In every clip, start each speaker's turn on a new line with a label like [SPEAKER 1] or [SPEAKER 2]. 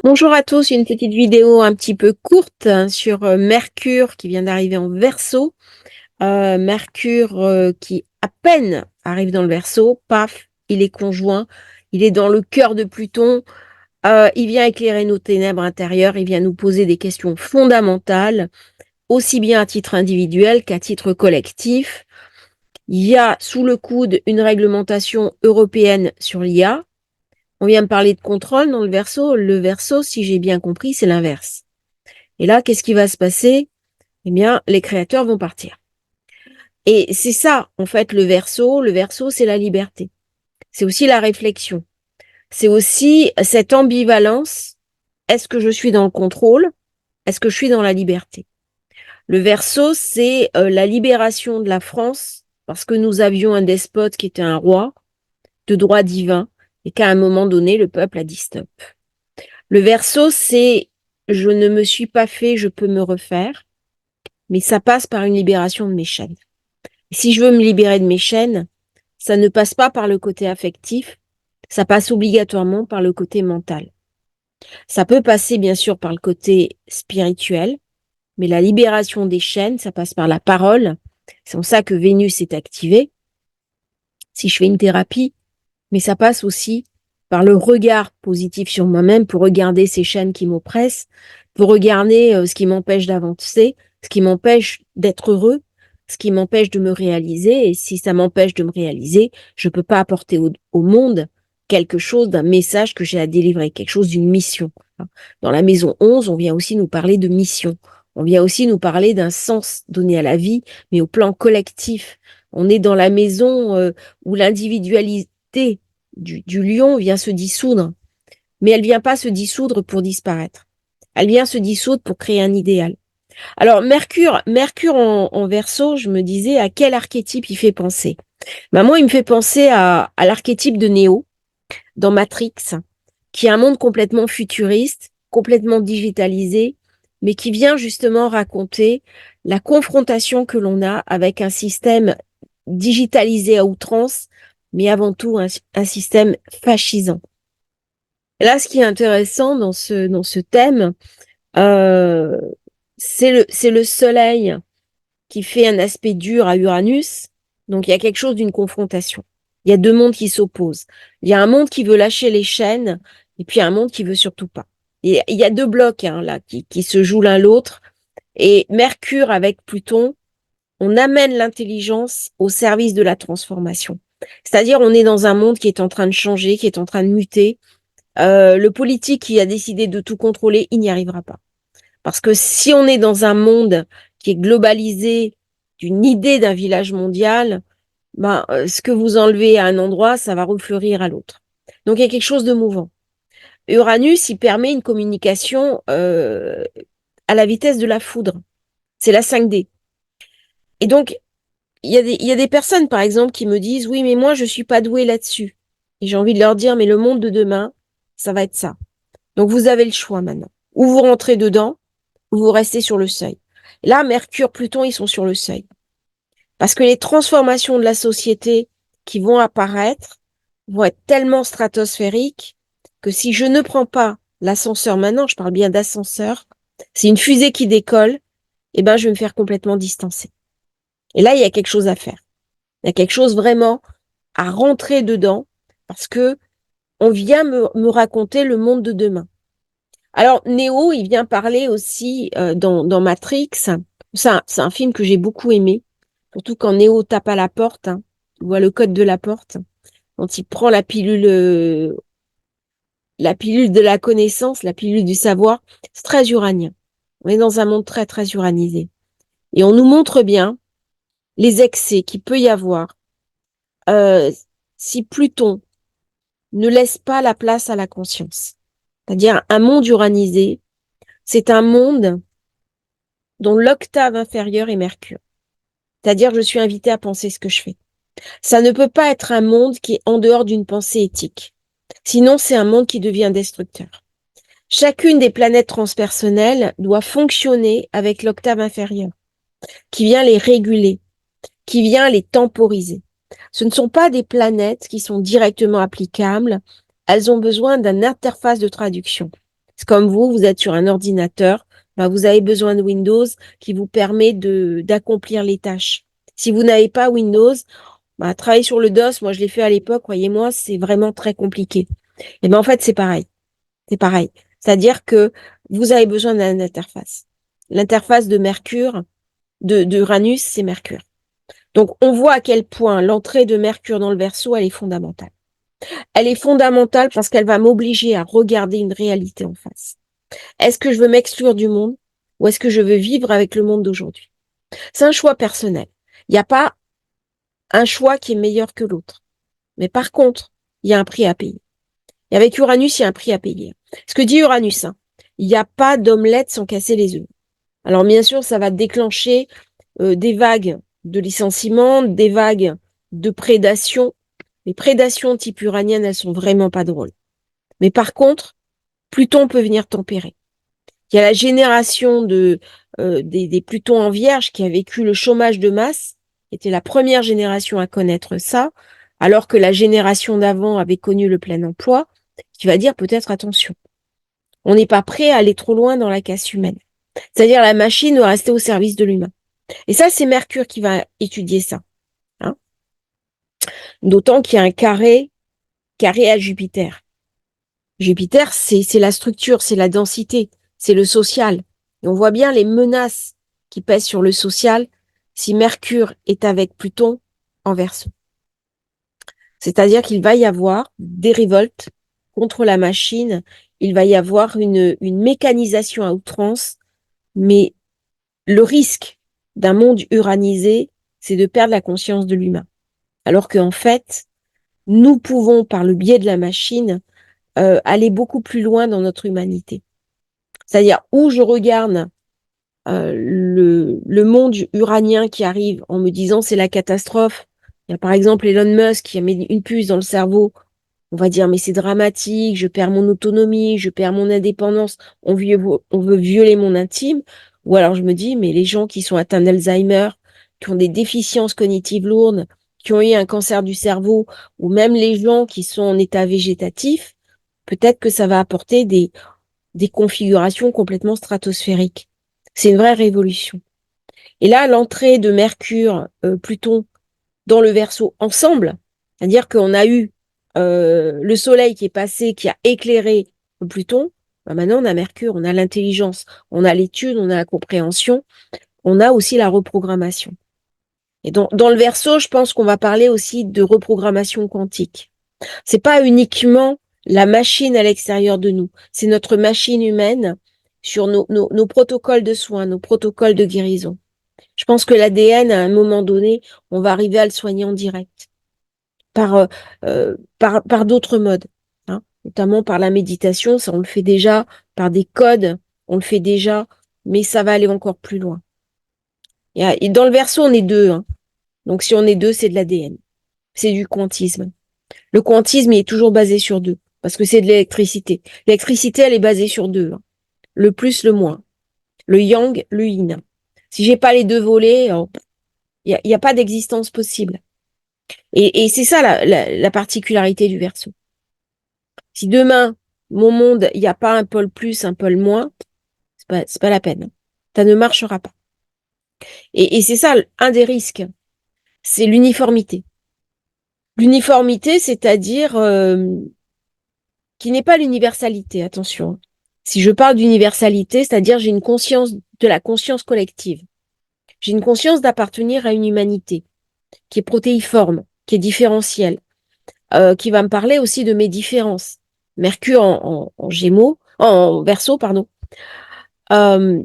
[SPEAKER 1] Bonjour à tous, une petite vidéo un petit peu courte sur Mercure qui vient d'arriver en Verseau. Mercure qui à peine arrive dans le Verseau, paf, il est conjoint, il est dans le cœur de Pluton. Il vient éclairer nos ténèbres intérieures, il vient nous poser des questions fondamentales, aussi bien à titre individuel qu'à titre collectif. Il y a sous le coude une réglementation européenne sur l'IA. On vient me parler de contrôle dans le Verseau. Le Verseau, si j'ai bien compris, c'est l'inverse. Et là, qu'est-ce qui va se passer? Eh bien, les créateurs vont partir. Et c'est ça, en fait, le Verseau. Le Verseau, c'est la liberté. C'est aussi la réflexion. C'est aussi cette ambivalence. Est-ce que je suis dans le contrôle? Est-ce que je suis dans la liberté? Le Verseau, c'est la libération de la France parce que nous avions un despote qui était un roi de droit divin et qu'à un moment donné, le peuple a dit stop. Le Verseau, c'est je ne me suis pas fait, je peux me refaire, mais ça passe par une libération de mes chaînes. Et si je veux me libérer de mes chaînes, ça ne passe pas par le côté affectif, ça passe obligatoirement par le côté mental. Ça peut passer bien sûr par le côté spirituel, mais la libération des chaînes, ça passe par la parole. C'est en ça que Vénus est activée. Si je fais une thérapie, mais ça passe aussi par le regard positif sur moi-même pour regarder ces chaînes qui m'oppressent, pour regarder ce qui m'empêche d'avancer, ce qui m'empêche d'être heureux, ce qui m'empêche de me réaliser. Et si ça m'empêche de me réaliser, je ne peux pas apporter au monde quelque chose d'un message que j'ai à délivrer, quelque chose d'une mission. Dans la maison 11, on vient aussi nous parler de mission. On vient aussi nous parler d'un sens donné à la vie, mais au plan collectif. On est dans la maison où l'individualité du lion vient se dissoudre, mais elle vient pas se dissoudre pour disparaître. Elle vient se dissoudre pour créer un idéal. Alors Mercure en Verseau, je me disais à quel archétype il fait penser. Ben moi, il me fait penser à l'archétype de Néo dans Matrix, qui est un monde complètement futuriste, complètement digitalisé, mais qui vient justement raconter la confrontation que l'on a avec un système digitalisé à outrance, mais avant tout un système fascisant. Et là, ce qui est intéressant dans ce thème, euh, c'est le soleil qui fait un aspect dur à Uranus. Donc, il y a quelque chose d'une confrontation. Il y a deux mondes qui s'opposent. Il y a un monde qui veut lâcher les chaînes et puis un monde qui veut surtout pas. Et il y a deux blocs là qui se jouent l'un l'autre. Et Mercure avec Pluton, on amène l'intelligence au service de la transformation. C'est-à-dire, on est dans un monde qui est en train de changer, qui est en train de muter. Le politique qui a décidé de tout contrôler, il n'y arrivera pas. Parce que si on est dans un monde qui est globalisé d'une idée d'un village mondial, ben, ce que vous enlevez à un endroit, ça va refleurir à l'autre. Donc il y a quelque chose de mouvant. Uranus, il permet une communication à la vitesse de la foudre. C'est la 5D. Et donc, il y a des personnes, par exemple, qui me disent, oui, mais moi, je suis pas douée là-dessus. Et j'ai envie de leur dire, mais le monde de demain, ça va être ça. Donc, vous avez le choix maintenant. Ou vous rentrez dedans, ou vous restez sur le seuil. Là, Mercure, Pluton, ils sont sur le seuil. Parce que les transformations de la société qui vont apparaître vont être tellement stratosphériques que si je ne prends pas l'ascenseur maintenant, je parle bien d'ascenseur, c'est une fusée qui décolle, eh ben, je vais me faire complètement distancer. Et là, il y a quelque chose à faire. Il y a quelque chose vraiment à rentrer dedans parce que on vient me raconter le monde de demain. Alors, Neo, il vient parler aussi dans Matrix. C'est un film que j'ai beaucoup aimé, surtout quand Neo tape à la porte, hein, il voit le code de la porte, quand il prend la pilule de la connaissance, la pilule du savoir, c'est très uranien. On est dans un monde très, très uranisé. Et on nous montre bien les excès qu'il peut y avoir euh, si Pluton ne laisse pas la place à la conscience. C'est-à-dire un monde uranisé, c'est un monde dont l'octave inférieure est Mercure. C'est-à-dire je suis invitée à penser ce que je fais. Ça ne peut pas être un monde qui est en dehors d'une pensée éthique. Sinon, c'est un monde qui devient destructeur. Chacune des planètes transpersonnelles doit fonctionner avec l'octave inférieure, qui vient les réguler, qui vient les temporiser. Ce ne sont pas des planètes qui sont directement applicables, elles ont besoin d'une interface de traduction. C'est comme vous êtes sur un ordinateur, bah, vous avez besoin de Windows qui vous permet d'accomplir les tâches. Si vous n'avez pas Windows, bah, travailler sur le DOS, moi je l'ai fait à l'époque, croyez-moi, c'est vraiment très compliqué. Et ben en fait, c'est pareil. C'est pareil. C'est-à-dire que vous avez besoin d'une interface. L'interface de Mercure, d'Uranus, c'est Mercure. Donc, on voit à quel point l'entrée de Mercure dans le Verseau, elle est fondamentale. Elle est fondamentale parce qu'elle va m'obliger à regarder une réalité en face. Est-ce que je veux m'exclure du monde ou est-ce que je veux vivre avec le monde d'aujourd'hui? C'est un choix personnel. Il n'y a pas un choix qui est meilleur que l'autre. Mais par contre, il y a un prix à payer. Et avec Uranus, il y a un prix à payer. Ce que dit Uranus, hein, il n'y a pas d'omelette sans casser les œufs. Alors bien sûr, ça va déclencher des vagues de licenciement, des vagues de prédation. Les prédations type uranienne, elles sont vraiment pas drôles. Mais par contre, Pluton peut venir tempérer. Il y a la génération des Plutons en Vierge qui a vécu le chômage de masse, était la première génération à connaître ça, alors que la génération d'avant avait connu le plein emploi, qui va dire peut-être attention. On n'est pas prêt à aller trop loin dans la casse humaine. C'est-à-dire la machine doit rester au service de l'humain. Et ça, c'est Mercure qui va étudier ça. Hein. D'autant qu'il y a un carré à Jupiter. Jupiter, c'est la structure, c'est la densité, c'est le social. Et on voit bien les menaces qui pèsent sur le social si Mercure est avec Pluton en Verseau. C'est-à-dire qu'il va y avoir des révoltes contre la machine, il va y avoir une mécanisation à outrance, mais le risque d'un monde uranisé, c'est de perdre la conscience de l'humain. Alors qu'en fait, nous pouvons, par le biais de la machine, aller beaucoup plus loin dans notre humanité. C'est-à-dire où je regarde le monde uranien qui arrive en me disant c'est la catastrophe. Il y a par exemple Elon Musk qui a mis une puce dans le cerveau. On va dire mais c'est dramatique, je perds mon autonomie, je perds mon indépendance, on veut violer mon intime. Ou alors je me dis mais les gens qui sont atteints d'Alzheimer, qui ont des déficiences cognitives lourdes, qui ont eu un cancer du cerveau, ou même les gens qui sont en état végétatif, peut-être que ça va apporter des configurations complètement stratosphériques. C'est une vraie révolution. Et là, l'entrée de Mercure, Pluton dans le Verseau ensemble, c'est-à-dire qu'on a eu le Soleil qui est passé, qui a éclairé Pluton, ben maintenant on a Mercure, on a l'intelligence, on a l'étude, on a la compréhension, on a aussi la reprogrammation. Et dans le Verseau, je pense qu'on va parler aussi de reprogrammation quantique. C'est pas uniquement la machine à l'extérieur de nous, c'est notre machine humaine sur nos protocoles de soins, nos protocoles de guérison. Je pense que l'ADN, à un moment donné, on va arriver à le soigner en direct par d'autres modes, hein, notamment par la méditation, ça on le fait déjà, par des codes, on le fait déjà, mais ça va aller encore plus loin. Et dans le Verseau, on est deux, hein. Donc si on est deux, c'est de l'ADN, c'est du quantisme. Le quantisme, il est toujours basé sur deux, parce que c'est de l'électricité. L'électricité, elle est basée sur deux, hein. Le plus, le moins. Le yang, le yin. Si j'ai pas les deux volets, il y a pas d'existence possible. Et c'est ça la particularité du Verseau. Si demain, mon monde, il n'y a pas un pôle plus, un pôle moins, c'est pas la peine. Ça ne marchera pas. Et c'est ça, un des risques, c'est l'uniformité. L'uniformité, c'est-à-dire qui n'est pas l'universalité, attention. Si je parle d'universalité, c'est-à-dire j'ai une conscience de la conscience collective. J'ai une conscience d'appartenir à une humanité qui est protéiforme, qui est différentielle, qui va me parler aussi de mes différences. Mercure en Gémeaux, en Verseau, pardon. Euh,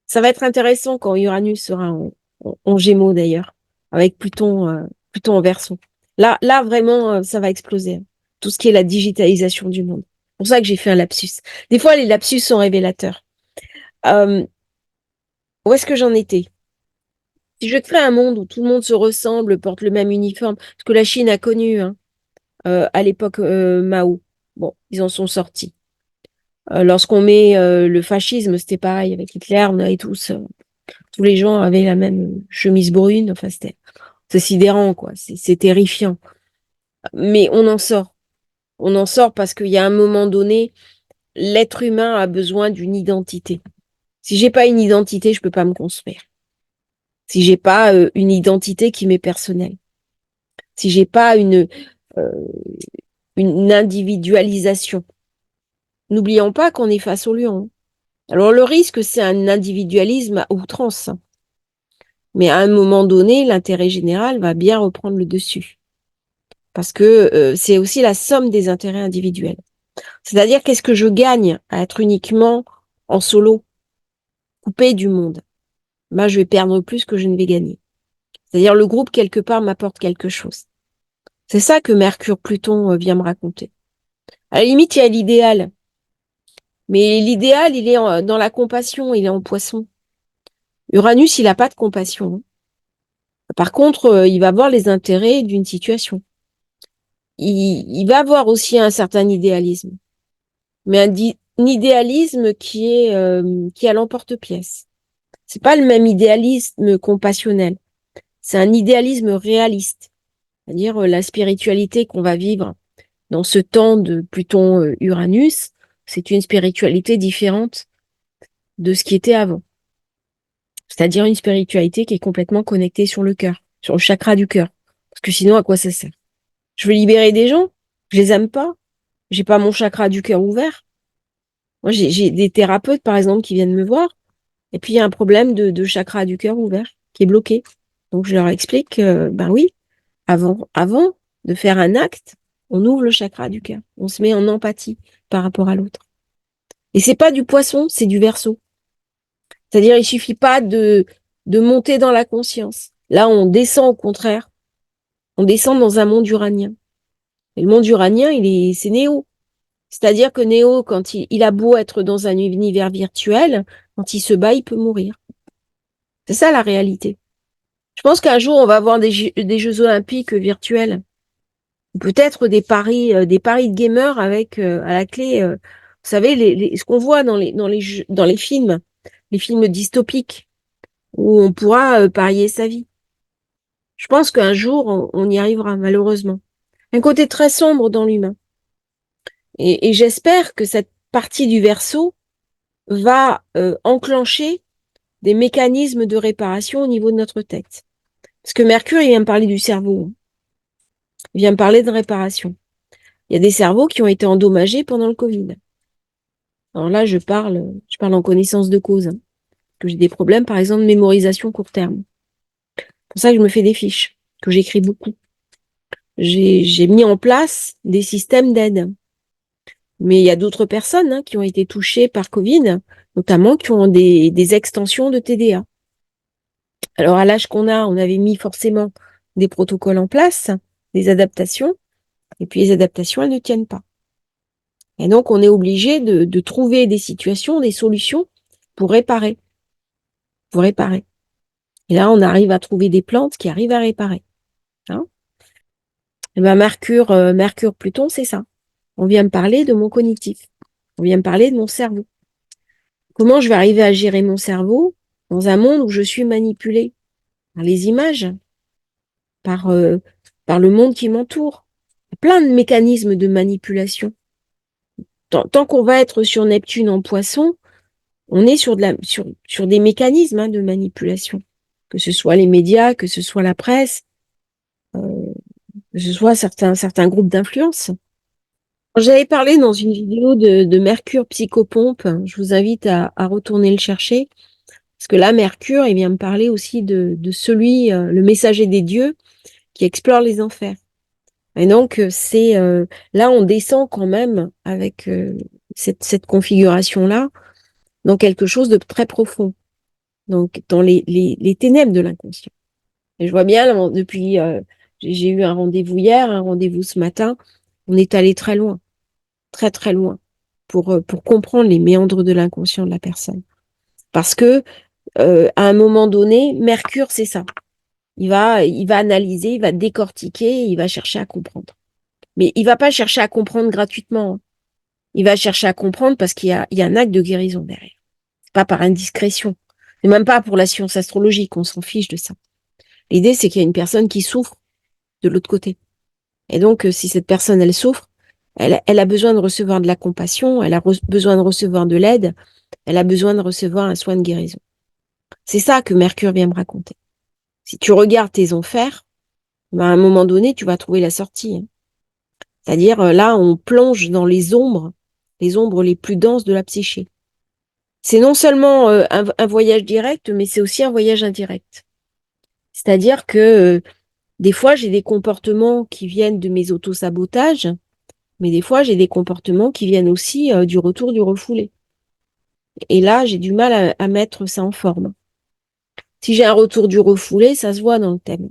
[SPEAKER 1] Ça va être intéressant quand Uranus sera en Gémeaux d'ailleurs, avec Pluton en Verseau. Là vraiment, ça va exploser, hein. Tout ce qui est la digitalisation du monde. C'est pour ça que j'ai fait un lapsus. Des fois, les lapsus sont révélateurs. Euh, Où est-ce que j'en étais? Si je crée un monde où tout le monde se ressemble, porte le même uniforme, ce que la Chine a connu, hein, à l'époque Mao, bon, ils en sont sortis. Lorsqu'on met le fascisme, c'était pareil avec Hitler, on avait tous les gens avaient la même chemise brune. Enfin, c'est sidérant, quoi. C'est terrifiant. Mais on en sort. On en sort parce qu'il y a un moment donné, l'être humain a besoin d'une identité. Si j'ai pas une identité, je peux pas me construire. Si j'ai pas une identité qui m'est personnelle. Si j'ai pas euh, une individualisation. N'oublions pas qu'on est face au lion. Alors le risque, c'est un individualisme à outrance. Mais à un moment donné, l'intérêt général va bien reprendre le dessus. Parce que c'est aussi la somme des intérêts individuels. C'est-à-dire, qu'est-ce que je gagne à être uniquement en solo, coupé du monde? Ben, je vais perdre plus que je ne vais gagner. C'est-à-dire, le groupe, quelque part, m'apporte quelque chose. C'est ça que Mercure-Pluton vient me raconter. À la limite, il y a l'idéal. Mais l'idéal, il est dans la compassion, il est en poisson. Uranus, il n'a pas de compassion. Par contre, il va voir les intérêts d'une situation. Il va avoir aussi un certain idéalisme. Mais un idéalisme qui est à l'emporte-pièce. C'est pas le même idéalisme compassionnel. C'est un idéalisme réaliste. C'est-à-dire la spiritualité qu'on va vivre dans ce temps de Pluton-Uranus, c'est une spiritualité différente de ce qui était avant. C'est-à-dire une spiritualité qui est complètement connectée sur le cœur, sur le chakra du cœur. Parce que sinon, à quoi ça sert? Je veux libérer des gens? Je les aime pas? J'ai pas mon chakra du cœur ouvert? Moi, j'ai des thérapeutes, par exemple, qui viennent me voir, et puis il y a un problème de chakra du cœur ouvert, qui est bloqué. Donc, je leur explique que, ben oui, avant de faire un acte, on ouvre le chakra du cœur. On se met en empathie par rapport à l'autre. Et c'est pas du poisson, c'est du verseau. C'est-à-dire, il suffit pas de monter dans la conscience. Là, on descend au contraire. On descend dans un monde uranien. Et le monde uranien, c'est Néo. C'est-à-dire que Néo, quand il a beau être dans un univers virtuel, quand il se bat, il peut mourir. C'est ça la réalité. Je pense qu'un jour, on va avoir des Jeux olympiques virtuels. Peut-être des paris de gamers avec à la clé, vous savez, ce qu'on voit dans les films, les films dystopiques, où on pourra parier sa vie. Je pense qu'un jour, on y arrivera, malheureusement. Un côté très sombre dans l'humain. Et j'espère que cette partie du Verseau va enclencher des mécanismes de réparation au niveau de notre tête. Parce que Mercure, il vient me parler du cerveau. Il vient me parler de réparation. Il y a des cerveaux qui ont été endommagés pendant le Covid. Alors là, je parle en connaissance de cause. Que j'ai des problèmes, par exemple, de mémorisation court terme. C'est pour ça que je me fais des fiches, que j'écris beaucoup. J'ai mis en place des systèmes d'aide. Mais il y a d'autres personnes qui ont été touchées par Covid, notamment qui ont des extensions de TDA. Alors, à l'âge qu'on a, on avait mis forcément des protocoles en place, des adaptations, et puis les adaptations, elles ne tiennent pas. Et donc, on est obligé de trouver des situations, des solutions pour réparer. Pour réparer. Et là, on arrive à trouver des plantes qui arrivent à réparer. Hein. Et ben Mercure-Pluton, c'est ça. On vient me parler de mon cognitif. On vient me parler de mon cerveau. Comment je vais arriver à gérer mon cerveau dans un monde où je suis manipulée par les images, par, euh, par le monde qui m'entoure. Il y a plein de mécanismes de manipulation. Tant qu'on va être sur Neptune en poisson, on est sur des mécanismes de manipulation. Que ce soit les médias, que ce soit la presse, que ce soit certains groupes d'influence. J'avais parlé dans une vidéo de Mercure psychopompe. Je vous invite à retourner le chercher. Parce que là, Mercure, il vient me parler aussi de celui, le messager des dieux, qui explore les enfers. Et donc, là, on descend quand même avec cette configuration-là dans quelque chose de très profond. Donc, dans les ténèbres de l'inconscient. Et je vois bien, là, depuis, j'ai eu un rendez-vous hier, un rendez-vous ce matin, on est allé très loin, très très loin, pour comprendre les méandres de l'inconscient de la personne. Parce que, à un moment donné, Mercure, c'est ça. Il va analyser, il va décortiquer, il va chercher à comprendre. Mais il va pas chercher à comprendre gratuitement. Il va chercher à comprendre parce il y a un acte de guérison derrière. C'est pas par indiscrétion. C'est même pas pour la science astrologique, on s'en fiche de ça. L'idée, c'est qu'il y a une personne qui souffre de l'autre côté. Et donc, si cette personne, elle souffre, Elle a besoin de recevoir de la compassion, elle a besoin de recevoir de l'aide, elle a besoin de recevoir un soin de guérison. C'est ça que Mercure vient me raconter. Si tu regardes tes enfers, ben, à un moment donné, tu vas trouver la sortie, hein. C'est-à-dire, là, on plonge dans les ombres les plus denses de la psyché. C'est non seulement un voyage direct, mais c'est aussi un voyage indirect. C'est-à-dire que des fois, j'ai des comportements qui viennent de mes autosabotages, mais des fois, j'ai des comportements qui viennent aussi du retour du refoulé. Et là, j'ai du mal à mettre ça en forme. Si j'ai un retour du refoulé, ça se voit dans le thème.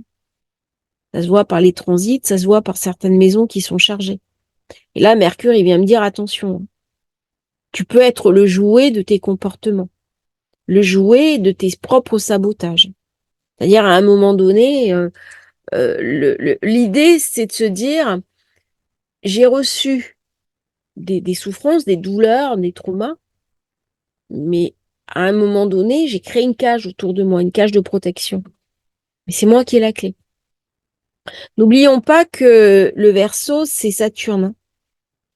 [SPEAKER 1] Ça se voit par les transits, ça se voit par certaines maisons qui sont chargées. Et là, Mercure, il vient me dire, attention, tu peux être le jouet de tes comportements, le jouet de tes propres sabotages. C'est-à-dire, à un moment donné, l'idée, c'est de se dire, j'ai reçu des souffrances, des douleurs, des traumas, mais à un moment donné, j'ai créé une cage autour de moi, une cage de protection. Mais c'est moi qui ai la clé. N'oublions pas que le Verseau, c'est Saturne.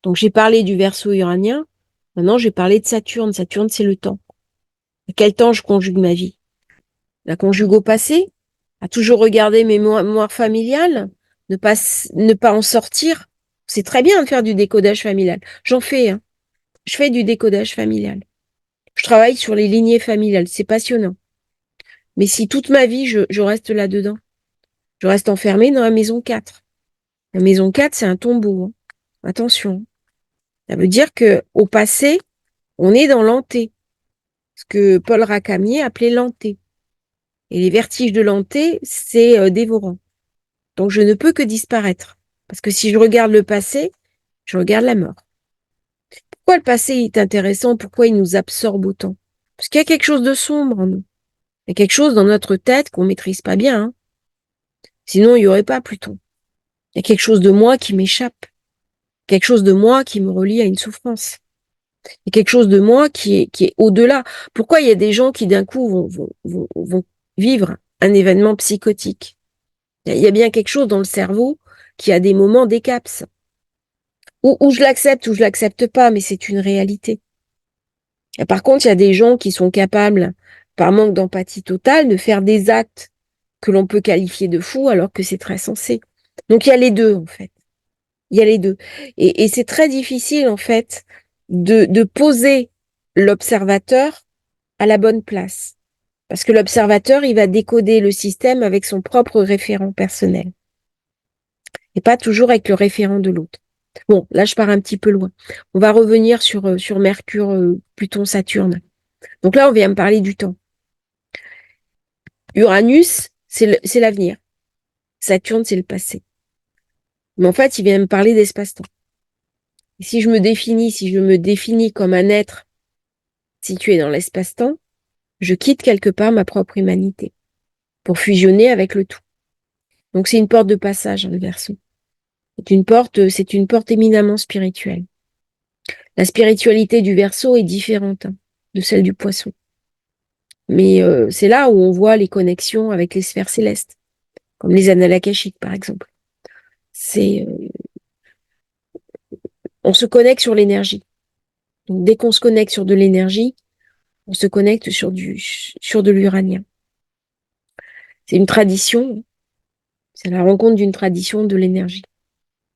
[SPEAKER 1] Donc j'ai parlé du Verseau uranien. Maintenant, j'ai parlé de Saturne. Saturne, c'est le temps. À quel temps je conjugue ma vie? La conjugue au passé? À toujours regarder mes mémoires familiales? Ne pas en sortir? C'est très bien de faire du décodage familial. J'en fais, hein. Je fais du décodage familial. Je travaille sur les lignées familiales. C'est passionnant. Mais si toute ma vie, je reste là-dedans, je reste enfermée dans la maison 4. La maison 4, c'est un tombeau, hein. Attention. Ça veut dire que au passé, on est dans l'anté, ce que Paul Racamier appelait l'anté. Et les vertiges de l'anté, c'est dévorant. Donc je ne peux que disparaître. Parce que si je regarde le passé, je regarde la mort. Pourquoi le passé est intéressant? Pourquoi il nous absorbe autant? Parce qu'il y a quelque chose de sombre en nous. Il y a quelque chose dans notre tête qu'on maîtrise pas bien, hein. Sinon, il n'y aurait pas Pluton. Il y a quelque chose de moi qui m'échappe. Quelque chose de moi qui me relie à une souffrance. Il y a quelque chose de moi qui est au-delà. Pourquoi il y a des gens qui d'un coup vont vivre un événement psychotique? Il y a bien quelque chose dans le cerveau qui a des moments d'écapse. Ou je l'accepte ou je l'accepte pas, mais c'est une réalité. Et par contre, il y a des gens qui sont capables, par manque d'empathie totale, de faire des actes que l'on peut qualifier de fous alors que c'est très sensé. Donc il y a les deux, en fait. Il y a les deux. Et c'est très difficile, en fait, de poser l'observateur à la bonne place. Parce que l'observateur, il va décoder le système avec son propre référent personnel. Et pas toujours avec le référent de l'autre. Bon, là, je pars un petit peu loin. On va revenir sur Mercure, Pluton, Saturne. Donc là, on vient me parler du temps. Uranus, c'est l'avenir. Saturne, c'est le passé. Mais en fait, il vient me parler d'espace-temps. Et si je me définis comme un être situé dans l'espace-temps, je quitte quelque part ma propre humanité pour fusionner avec le tout. Donc c'est une porte de passage, hein, le Verseau. C'est une porte éminemment spirituelle. La spiritualité du Verseau est différente, hein, de celle du Poisson. Mais c'est là où on voit les connexions avec les sphères célestes, comme les annales akashiques, par exemple. C'est, on se connecte sur l'énergie. Donc dès qu'on se connecte sur de l'énergie, on se connecte sur de l'uranien. C'est une tradition, c'est la rencontre d'une tradition de l'énergie.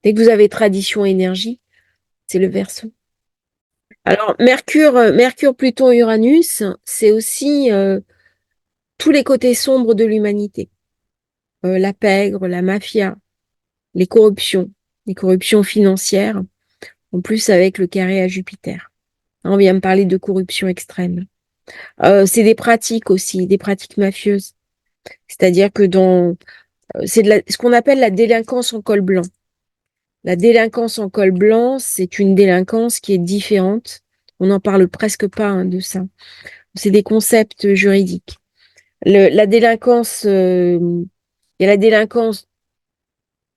[SPEAKER 1] Dès que vous avez tradition énergie, c'est le Verseau. Alors Mercure, Pluton, Uranus, c'est aussi tous les côtés sombres de l'humanité. La pègre, la mafia, les corruptions financières, en plus avec le carré à Jupiter. On vient me parler de corruption extrême. C'est des pratiques aussi, des pratiques mafieuses. C'est-à-dire que c'est ce qu'on appelle la délinquance en col blanc. La délinquance en col blanc, c'est une délinquance qui est différente. On n'en parle presque pas, hein, de ça. C'est des concepts juridiques. La délinquance, il y a la délinquance,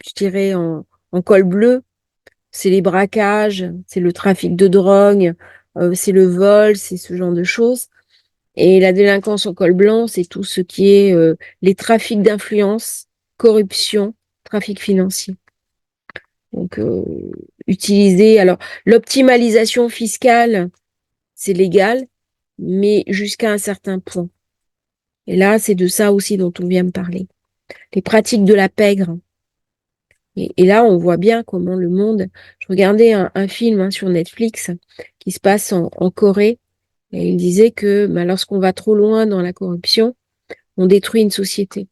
[SPEAKER 1] je dirais, en col bleu, c'est les braquages, c'est le trafic de drogue, c'est le vol, c'est ce genre de choses. Et la délinquance en col blanc, c'est tout ce qui est les trafics d'influence, corruption, trafic financier. Donc, utiliser, alors, l'optimalisation fiscale, c'est légal, mais jusqu'à un certain point. Et là, c'est de ça aussi dont on vient me parler. Les pratiques de la pègre. Et là, on voit bien comment le monde... Je regardais un film sur Netflix qui se passe en Corée, et il disait que lorsqu'on va trop loin dans la corruption, on détruit une société.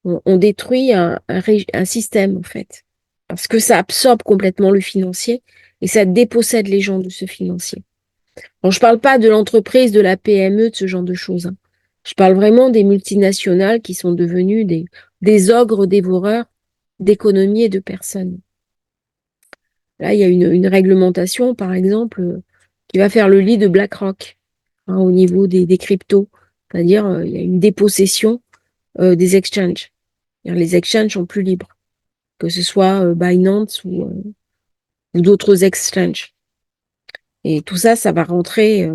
[SPEAKER 1] On détruit un système, en fait. Parce que ça absorbe complètement le financier et ça dépossède les gens de ce financier. Bon, je parle pas de l'entreprise, de la PME, de ce genre de choses, hein. Je parle vraiment des multinationales qui sont devenues des ogres dévoreurs d'économie et de personnes. Là, il y a une réglementation, par exemple, qui va faire le lit de BlackRock, hein, au niveau des cryptos. C'est-à-dire, il y a une dépossession des exchanges. Les exchanges sont plus libres, que ce soit Binance ou d'autres exchanges. Et tout ça, ça va rentrer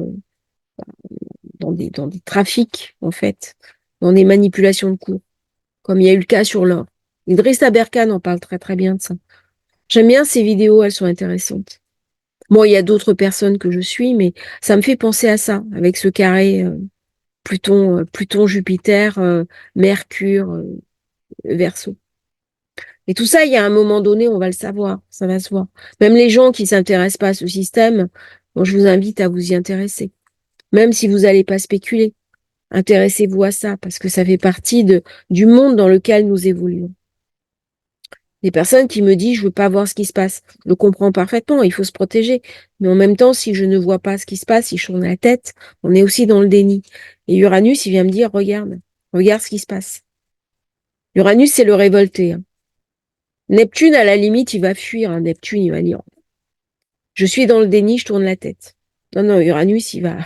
[SPEAKER 1] dans des trafics, en fait, dans des manipulations de cours, comme il y a eu le cas sur l'or. Idriss Aberkan en parle très très bien de ça. J'aime bien ces vidéos, elles sont intéressantes. Bon, il y a d'autres personnes que je suis, mais ça me fait penser à ça, avec ce carré Pluton, Jupiter, Mercure, Verseau. Et tout ça, il y a un moment donné, on va le savoir, ça va se voir. Même les gens qui s'intéressent pas à ce système, bon, je vous invite à vous y intéresser. Même si vous n'allez pas spéculer, intéressez-vous à ça, parce que ça fait partie du monde dans lequel nous évoluons. Des personnes qui me disent, je veux pas voir ce qui se passe. Je le comprends parfaitement, il faut se protéger. Mais en même temps, si je ne vois pas ce qui se passe, si je tourne la tête, on est aussi dans le déni. Et Uranus, il vient me dire, regarde ce qui se passe. Uranus, c'est le révolté, hein. Neptune, à la limite, il va fuir, hein. Neptune, il va dire, je suis dans le déni, je tourne la tête. Non, non, Uranus, il va.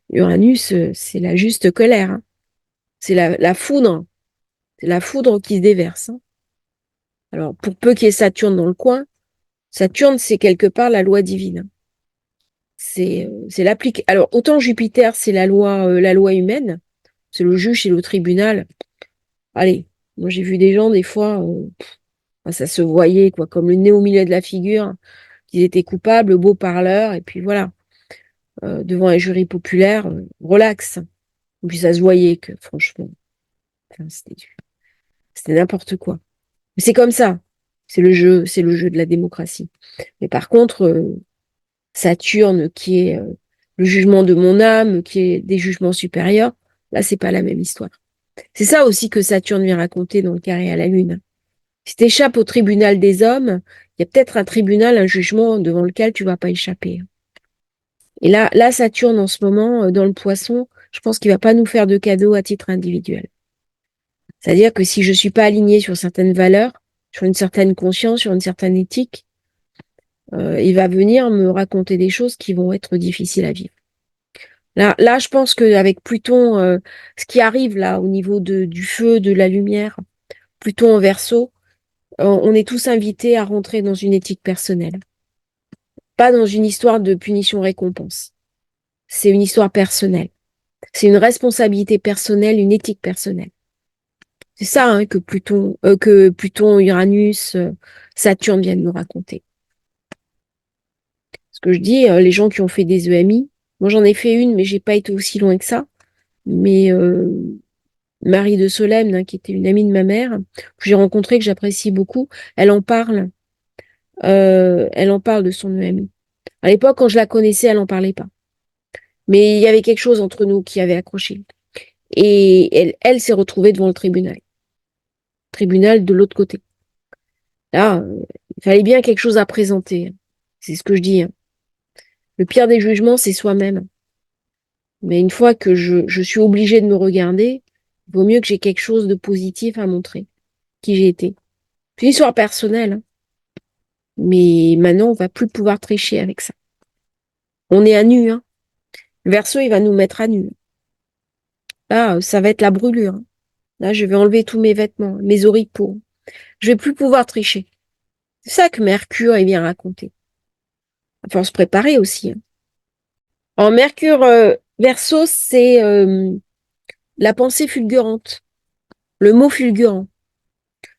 [SPEAKER 1] Uranus, c'est la juste colère, hein. C'est la foudre. C'est la foudre qui se déverse, hein. Alors, pour peu qu'il y ait Saturne dans le coin, Saturne, c'est quelque part la loi divine. C'est l'applique. Alors, autant Jupiter, c'est la loi humaine, c'est le juge et le tribunal. Allez, moi j'ai vu des gens, des fois, ça se voyait, quoi, comme le nez au milieu de la figure, qu'ils étaient coupables, beaux parleurs, et puis voilà, devant un jury populaire, relax. Et puis ça se voyait que, franchement, enfin, c'était n'importe quoi. Mais c'est comme ça. C'est le jeu de la démocratie. Mais par contre, Saturne, qui est le jugement de mon âme, qui est des jugements supérieurs, là, c'est pas la même histoire. C'est ça aussi que Saturne vient raconter dans le carré à la Lune. Si tu échappes au tribunal des hommes, il y a peut-être un tribunal, un jugement devant lequel tu vas pas échapper. Et là, Saturne, en ce moment, dans le Poisson, je pense qu'il va pas nous faire de cadeaux à titre individuel. C'est-à-dire que si je suis pas alignée sur certaines valeurs, sur une certaine conscience, sur une certaine éthique, il va venir me raconter des choses qui vont être difficiles à vivre. Là, je pense qu'avec Pluton, ce qui arrive là au niveau du feu, de la lumière, Pluton en Verseau, on est tous invités à rentrer dans une éthique personnelle. Pas dans une histoire de punition-récompense. C'est une histoire personnelle. C'est une responsabilité personnelle, une éthique personnelle. C'est ça, hein, que Pluton, Uranus, Saturne viennent nous raconter. Ce que je dis, les gens qui ont fait des EMI, moi j'en ai fait une, mais j'ai pas été aussi loin que ça. Mais Marie de Solesmes, hein, qui était une amie de ma mère, que j'ai rencontrée, que j'apprécie beaucoup, elle en parle. Elle en parle de son EMI. À l'époque, quand je la connaissais, elle en parlait pas. Mais il y avait quelque chose entre nous qui avait accroché. Et elle s'est retrouvée devant le tribunal. Tribunal de l'autre côté. Là, il fallait bien quelque chose à présenter, hein. C'est ce que je dis, hein. Le pire des jugements, c'est soi-même. Mais une fois que je suis obligée de me regarder, il vaut mieux que j'ai quelque chose de positif à montrer, qui j'ai été. C'est une histoire personnelle, hein. Mais maintenant, on va plus pouvoir tricher avec ça. On est à nu, hein. Le Verseau, il va nous mettre à nu. Là, ça va être la brûlure, hein. Là, je vais enlever tous mes vêtements, mes oripeaux. Je vais plus pouvoir tricher. C'est ça que Mercure, il vient raconter. Il faut se préparer aussi, hein. En Mercure, Verseau, c'est la pensée fulgurante, le mot fulgurant,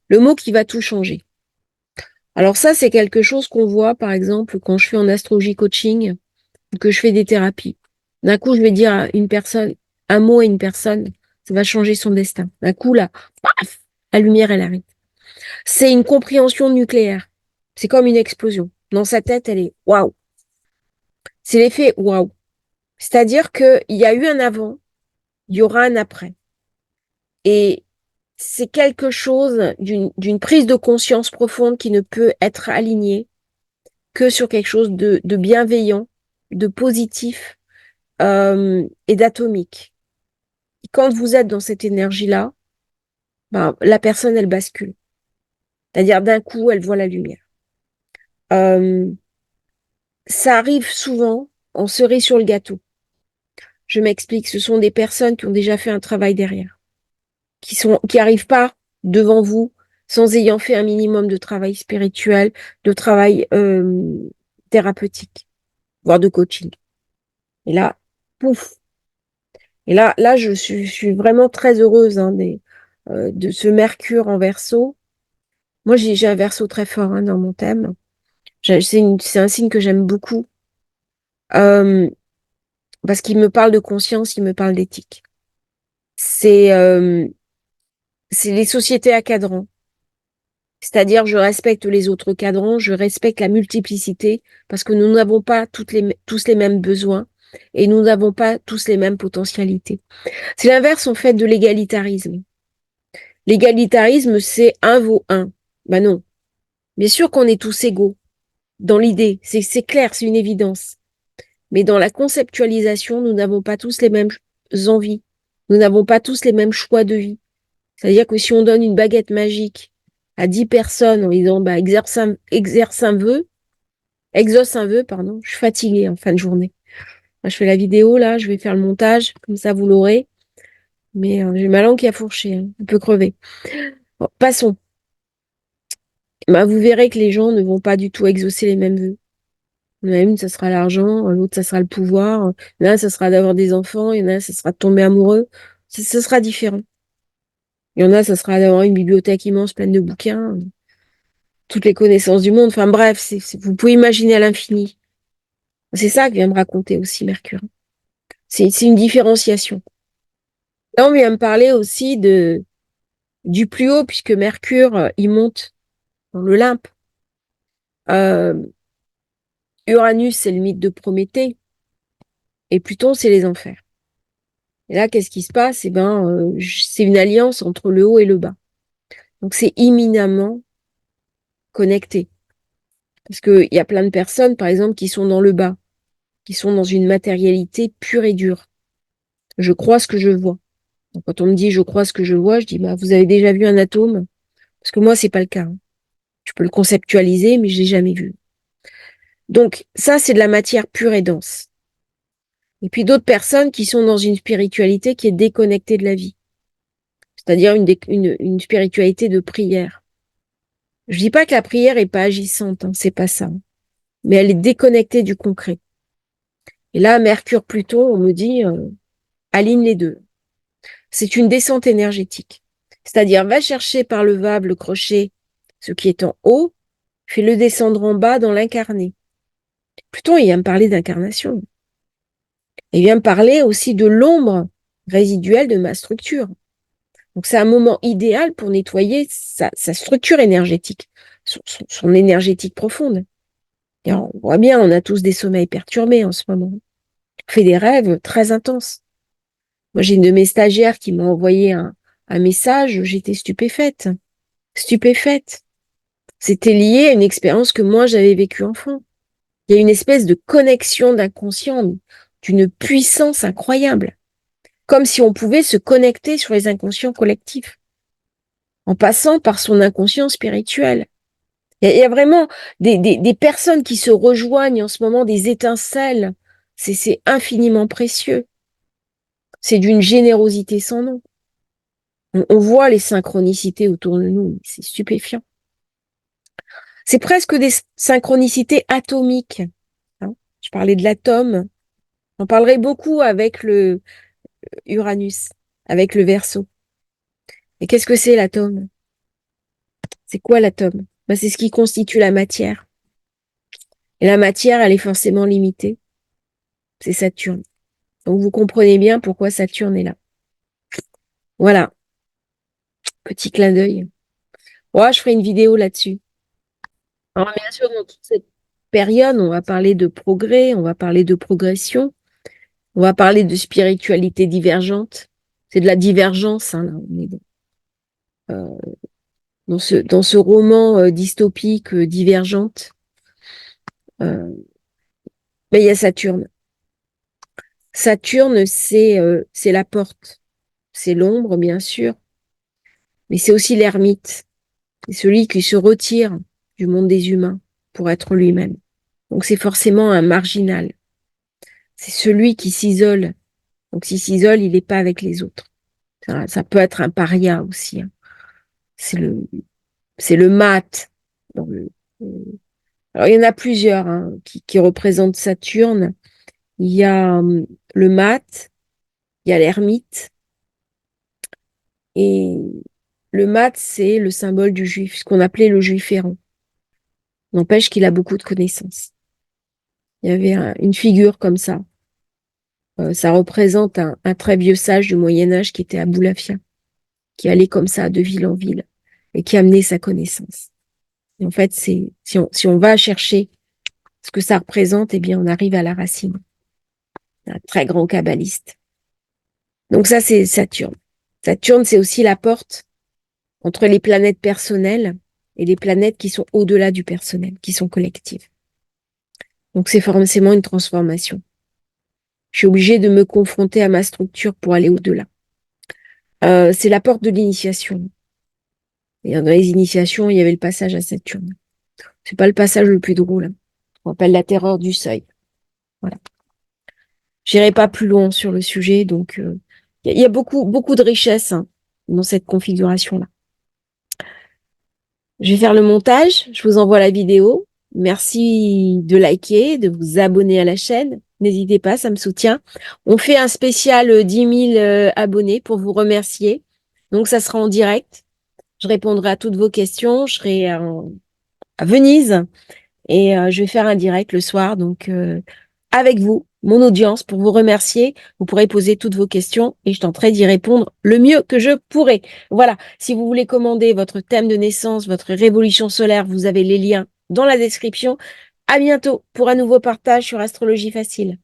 [SPEAKER 1] le mot qui va tout changer. Alors ça, c'est quelque chose qu'on voit, par exemple, quand je suis en astrologie coaching, ou que je fais des thérapies. D'un coup, je vais dire à une personne, un mot à une personne, ça va changer son destin. D'un coup, là, paf, la lumière, elle arrive. C'est une compréhension nucléaire. C'est comme une explosion. Dans sa tête, elle est waouh. C'est l'effet waouh. C'est-à-dire qu'il y a eu un avant, il y aura un après. Et c'est quelque chose d'une prise de conscience profonde qui ne peut être alignée que sur quelque chose de bienveillant, de positif et d'atomique. Quand vous êtes dans cette énergie-là, ben, la personne, elle bascule. C'est-à-dire d'un coup, elle voit la lumière. Euh, Ça arrive souvent en cerise sur le gâteau. Je m'explique, ce sont des personnes qui ont déjà fait un travail derrière, qui arrivent pas devant vous sans ayant fait un minimum de travail spirituel, de travail thérapeutique, voire de coaching. Et là, pouf. Et là, je suis vraiment très heureuse de ce Mercure en Verseau. Moi, j'ai un Verseau très fort dans mon thème. C'est un signe que j'aime beaucoup euh, parce qu'il me parle de conscience, il me parle d'éthique. C'est c'est les sociétés à cadran. C'est-à-dire, je respecte les autres cadrans, je respecte la multiplicité parce que nous n'avons pas tous les mêmes besoins et nous n'avons pas tous les mêmes potentialités. C'est l'inverse, en fait, de l'égalitarisme. L'égalitarisme, c'est un vaut un. Ben non. Bien sûr qu'on est tous égaux dans l'idée. C'est clair, c'est une évidence. Mais dans la conceptualisation, nous n'avons pas tous les mêmes envies. Nous n'avons pas tous les mêmes choix de vie. C'est-à-dire que si on donne une baguette magique à 10 personnes en disant, bah, exauce un vœu, pardon, je suis fatiguée en fin de journée. Moi, je fais la vidéo, là, je vais faire le montage, comme ça vous l'aurez. Mais j'ai ma langue qui a fourché, un peu crevé. Bon, passons. Bah, vous verrez que les gens ne vont pas du tout exaucer les mêmes vœux. Il y en a une, ça sera l'argent, l'autre, ça sera le pouvoir. Il y en a, ça sera d'avoir des enfants, il y en a, ça sera de tomber amoureux. Ça sera différent. Il y en a, ça sera d'avoir une bibliothèque immense pleine de bouquins, toutes les connaissances du monde. Enfin bref, vous pouvez imaginer à l'infini. C'est ça que vient me raconter aussi Mercure. C'est une différenciation. Là, on vient me parler aussi du plus haut, puisque Mercure, il monte dans l'Olympe. Euh, Uranus, c'est le mythe de Prométhée, et Pluton, c'est les enfers. Et là, qu'est-ce qui se passe? Eh ben, c'est une alliance entre le haut et le bas. Donc, c'est imminemment connecté. Parce qu'il y a plein de personnes, par exemple, qui sont dans le bas, qui sont dans une matérialité pure et dure. Je crois ce que je vois. Donc, quand on me dit je crois ce que je vois, je dis bah vous avez déjà vu un atome? Parce que moi, c'est pas le cas. Je peux le conceptualiser, mais je l'ai jamais vu. Donc, ça, c'est de la matière pure et dense. Et puis d'autres personnes qui sont dans une spiritualité qui est déconnectée de la vie. C'est-à-dire une spiritualité de prière. Je dis pas que la prière est pas agissante, c'est pas ça. Mais elle est déconnectée du concret. Et là, Mercure-Pluton, on me dit, aligne les deux. C'est une descente énergétique. C'est-à-dire, va chercher par le vab, le crochet, ce qui est en haut, fais-le descendre en bas dans l'incarné. Pluton, il vient me parler d'incarnation. Il vient me parler aussi de l'ombre résiduelle de ma structure. Donc, c'est un moment idéal pour nettoyer sa structure énergétique, son énergétique profonde. Et on voit bien, on a tous des sommeils perturbés en ce moment. On fait des rêves très intenses. Moi, j'ai une de mes stagiaires qui m'a envoyé un message, j'étais stupéfaite. Stupéfaite. C'était lié à une expérience que moi, j'avais vécue enfant. Il y a une espèce de connexion d'inconscient, d'une puissance incroyable. Comme si on pouvait se connecter sur les inconscients collectifs, en passant par son inconscient spirituel. Il y a vraiment des personnes qui se rejoignent en ce moment, des étincelles. C'est infiniment précieux. C'est d'une générosité sans nom. On voit les synchronicités autour de nous, c'est stupéfiant. C'est presque des synchronicités atomiques. Je parlais de l'atome. On parlerait beaucoup avec le Uranus, avec le Verseau. Et qu'est-ce que c'est l'atome? C'est quoi l'atome? Ben, c'est ce qui constitue la matière. Et la matière, elle est forcément limitée. C'est Saturne. Donc vous comprenez bien pourquoi Saturne est là. Voilà, petit clin d'œil. Ouais, je ferai une vidéo là-dessus. Alors bien sûr, dans toute cette période, on va parler de progrès, on va parler de progression, on va parler de spiritualité divergente. C'est de la divergence, hein, là. On est dans ce roman dystopique divergente. Euh, mais il y a Saturne. Saturne, c'est la porte. C'est l'ombre, bien sûr, mais c'est aussi l'ermite. C'est celui qui se retire du monde des humains pour être lui-même. Donc c'est forcément un marginal. C'est celui qui s'isole. Donc s'il s'isole, il n'est pas avec les autres. Ça peut être un paria aussi, hein. C'est le, c'est le mat. Alors il y en a plusieurs, hein, qui représentent Saturne. Il y a le mat, il y a l'ermite. Et le mat, c'est le symbole du juif, ce qu'on appelait le juif errant. N'empêche qu'il a beaucoup de connaissances. Il y avait une figure comme ça. Ça représente un très vieux sage du Moyen-Âge qui était Abou Lafia, qui allait comme ça de ville en ville et qui amenait sa connaissance. Et en fait, si on va chercher ce que ça représente, eh bien, on arrive à la racine. Un très grand kabbaliste. Donc ça, c'est Saturne. Saturne, c'est aussi la porte entre les planètes personnelles et les planètes qui sont au-delà du personnel, qui sont collectives. Donc c'est forcément une transformation. Je suis obligée de me confronter à ma structure pour aller au-delà. C'est la porte de l'initiation. Et dans les initiations, il y avait le passage à Saturne. C'est pas le passage le plus drôle, hein. On appelle la terreur du seuil. Voilà. J'irai pas plus loin sur le sujet, donc il y a beaucoup de richesse, hein, dans cette configuration-là. Je vais faire le montage, je vous envoie la vidéo. Merci de liker, de vous abonner à la chaîne. N'hésitez pas, ça me soutient. On fait un spécial 10 000 abonnés pour vous remercier. Donc ça sera en direct. Je répondrai à toutes vos questions. Je serai à Venise et je vais faire un direct le soir. Donc avec vous, mon audience, pour vous remercier. Vous pourrez poser toutes vos questions et je tenterai d'y répondre le mieux que je pourrai. Voilà, si vous voulez commander votre thème de naissance, votre révolution solaire, vous avez les liens dans la description. À bientôt pour un nouveau partage sur Astrologie Facile.